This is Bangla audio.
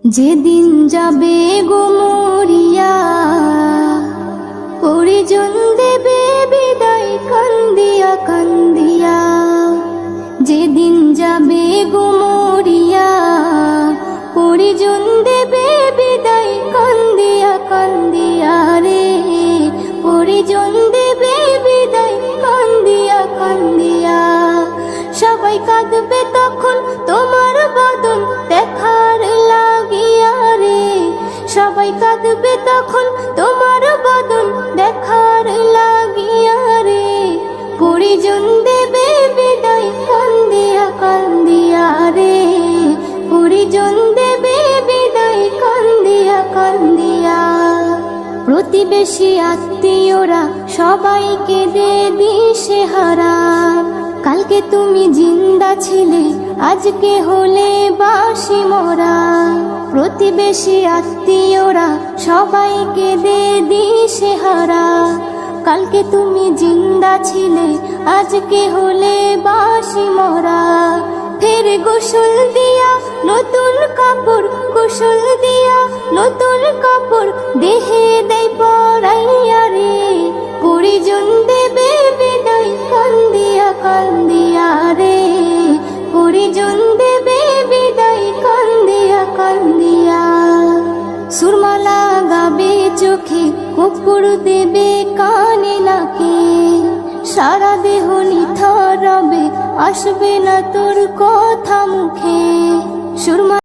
যেদিন যাবে গো মরিয়া, পরিজন দেবে বিদায় কান্দিয়া কান্দিয়া। যেদিন যাবে গো মরিয়া, পরিজন দেবে বিদায় কান্দিয়া কান্দিয়া রে। পরিজন দেবে বিদায় কান্দিয়া কান্দিয়া। সবাই কাঁদবে তখন তোমার বদন দেখার লাগিয়া রে। সবাই কাঁদবে তখন তোমার বদন দেখার লাগিয়া রে। পরিজন দেবে বিদায় কান্দিয়া কান্দিয়া রে। পরিজন দেবে বিদায় কান্দিয়া কান্দিয়া। প্রতিবেশী আত্মীয়রা সবাইকে দে দিশেহারা। কালকে তুমি জিন্দা ছিলে, আজকে হলে বাসি মরা। প্রতিবেশী আত্মীয়রা সবাইকে দে দিশেহারা। কালকে তুমি জিন্দা ছিলে, আজকে হলে বাসি মরা। ফের গোসল দিয়া নতুন কাপড়, গোসল দিয়া নতুন কাপড় দেহে দেয় পরাইয়া রে। পরিজন দেবে বিদায় কান্দিয়া কান্দিয়া রে। পরিজন দেবে বিদায় কান্দিয়া কান্দিয়া। সুরমালা গাবে চোখে, কপুর দেবে কানে নাকে। সারা দেহ নিথর রবে, আসবে না তোর কথা মুখে।